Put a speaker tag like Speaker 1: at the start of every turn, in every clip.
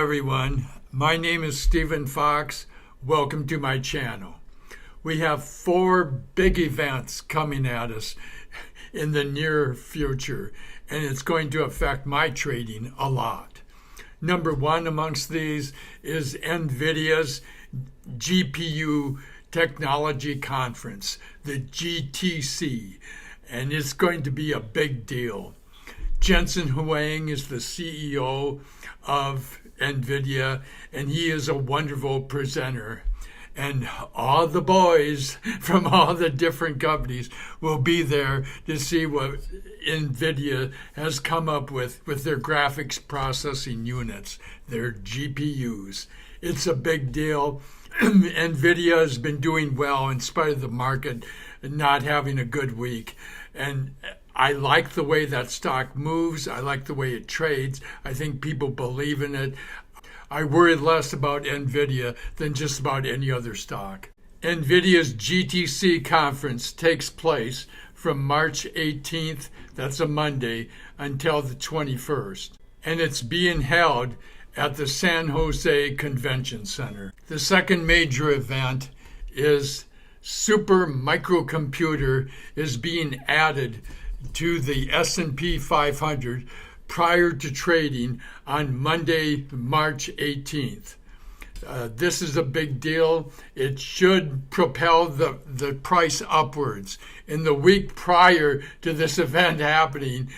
Speaker 1: everyone. My name is Stephen Fox. Welcome to my channel. We have 4 big events coming at us in the near future, and it's going to affect my trading a lot. Number 1 amongst these is Nvidia's GPU Technology Conference, the GTC, and it's going to be a big deal. Jensen Huang is the CEO of Nvidia, and he is a wonderful presenter. And all the boys from all the different companies will be there to see what Nvidia has come up with their graphics processing units, their GPUs. It's a big deal. Nvidia has been doing well in spite of the market not having a good week. And I like the way that stock moves. I like the way it trades. I think people believe in it. I worry less about Nvidia than just about any other stock. Nvidia's GTC conference takes place from March 18th, that's a Monday, until the 21st. And it's being held at the San Jose Convention Center. The second major event is super microcomputer is being added to the S&P 500 prior to trading on Monday, March 18th. This is a big deal. It should propel the price upwards. In the week prior to this event happening,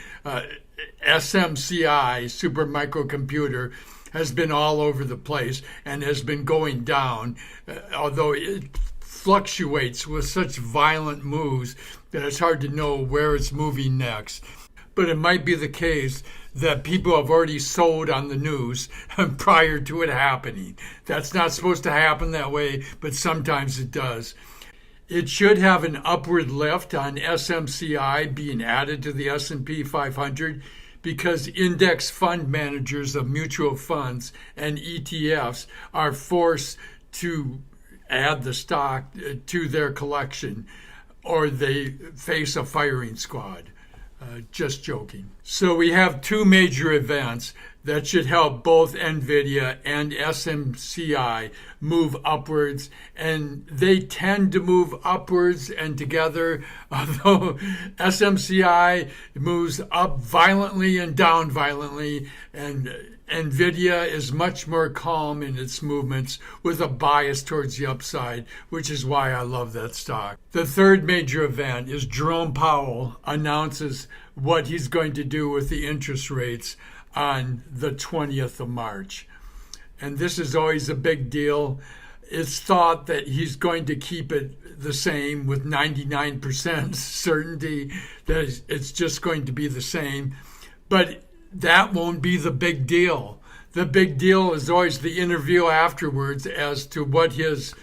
Speaker 1: Smci, super microcomputer, has been all over the place and has been going down, although it fluctuates with such violent moves that it's hard to know where it's moving next. But it might be the case that people have already sold on the news prior to it happening. That's not supposed to happen that way, but sometimes it does. It should have an upward lift on SMCI being added to the S&P 500 because index fund managers of mutual funds and ETFs are forced to add the stock to their collection, or they face a firing squad. Just joking. So we have 2 major events that should help both Nvidia and SMCI move upwards, and they tend to move upwards and together, although SMCI moves up violently and down violently, and Nvidia is much more calm in its movements with a bias towards the upside, which is why I love that stock. The third major event is Jerome Powell announces what he's going to do with the interest rates on the 20th of March. And this is always a big deal. It's thought that he's going to keep it the same with 99% certainty that it's just going to be the same. But that won't be the big deal. The big deal is always the interview afterwards as to what his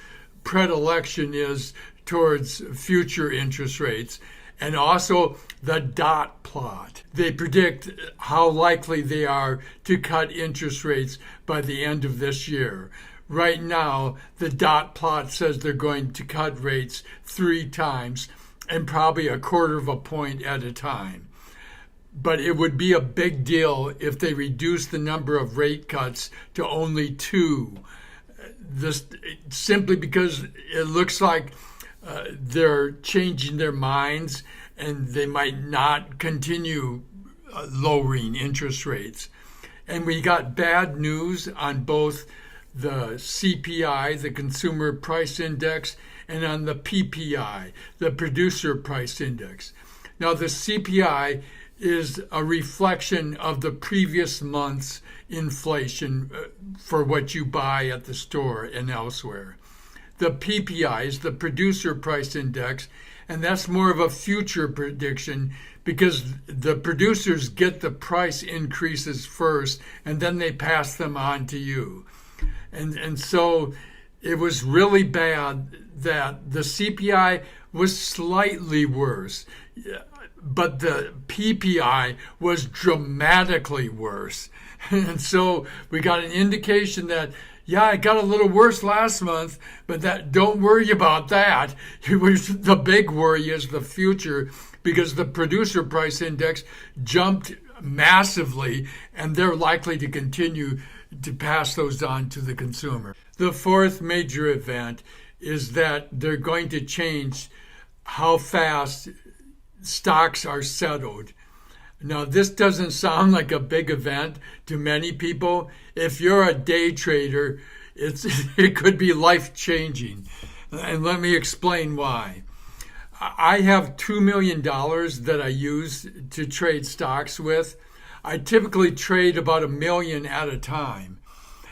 Speaker 1: predilection is towards future interest rates, and also the dot plot. They predict how likely they are to cut interest rates by the end of this year. Right now, the dot plot says they're going to cut rates 3 times and probably 1/4 of a point at a time. But it would be a big deal if they reduce the number of rate cuts to only 2. This simply because it looks like they're changing their minds and they might not continue lowering interest rates. And we got bad news on both the CPI, the Consumer Price Index, and on the PPI, the Producer Price Index. Now, the CPI is a reflection of the previous month's inflation for what you buy at the store and elsewhere. The PPI is the Producer Price Index, and that's more of a future prediction because the producers get the price increases first and then they pass them on to you. And so it was really bad that the CPI was slightly worse, but the PPI was dramatically worse. And so we got an indication that, yeah, it got a little worse last month, but don't worry about that. The big worry is the future, because the Producer Price Index jumped massively, and they're likely to continue to pass those on to the consumer. The fourth major event is that they're going to change how fast stocks are settled. Now, this doesn't sound like a big event to many people. If you're a day trader, it could be life-changing. And let me explain why. I have $2 million that I use to trade stocks with. I typically trade about $1 million at a time.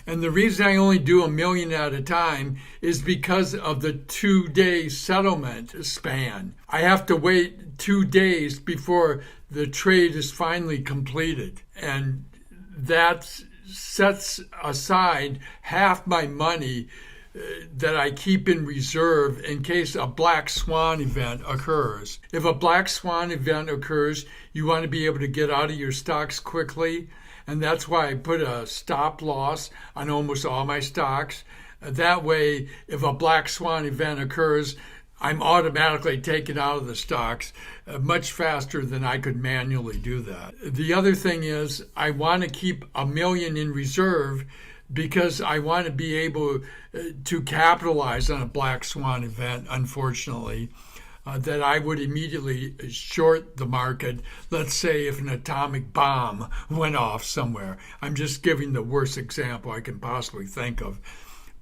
Speaker 1: And the reason I only do $1 million at a time is because of the 2-day settlement span. I have to wait 2 days before the trade is finally completed. And that sets aside half my money that I keep in reserve in case a black swan event occurs. If a black swan event occurs, you want to be able to get out of your stocks quickly. And that's why I put a stop loss on almost all my stocks. That way, if a black swan event occurs, I'm automatically taken out of the stocks much faster than I could manually do that. The other thing is I want to keep $1 million in reserve because I want to be able to capitalize on a black swan event, unfortunately. That I would immediately short the market, let's say if an atomic bomb went off somewhere. I'm just giving the worst example I can possibly think of.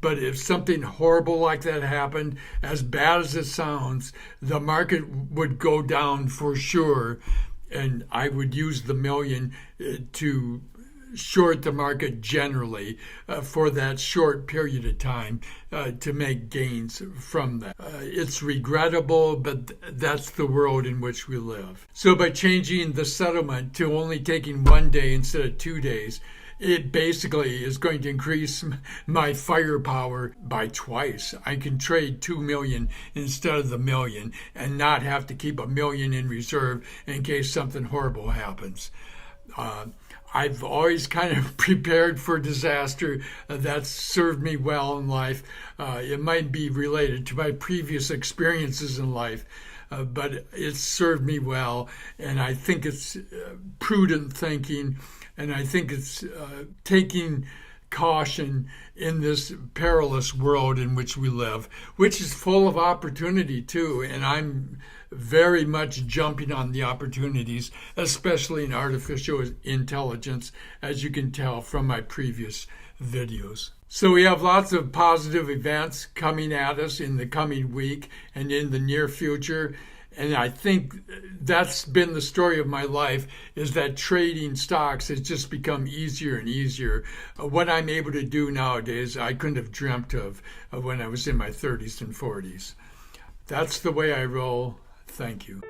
Speaker 1: But if something horrible like that happened, as bad as it sounds, the market would go down for sure, and I would use the $1 million to short the market generally for that short period of time to make gains from that. It's regrettable, but that's the world in which we live. So by changing the settlement to only taking 1 day instead of 2 days, it basically is going to increase my firepower by twice. I can trade 2 million instead of the $1 million and not have to keep $1 million in reserve in case something horrible happens. I've always kind of prepared for disaster. That's served me well in life. It might be related to my previous experiences in life, but it's served me well. And I think it's prudent thinking, and I think it's taking caution in this perilous world in which we live, which is full of opportunity too. And I'm very much jumping on the opportunities, especially in artificial intelligence, as you can tell from my previous videos. So we have lots of positive events coming at us in the coming week and in the near future. And I think that's been the story of my life, is that trading stocks has just become easier and easier. What I'm able to do nowadays, I couldn't have dreamt of when I was in my 30s and 40s. That's the way I roll. Thank you.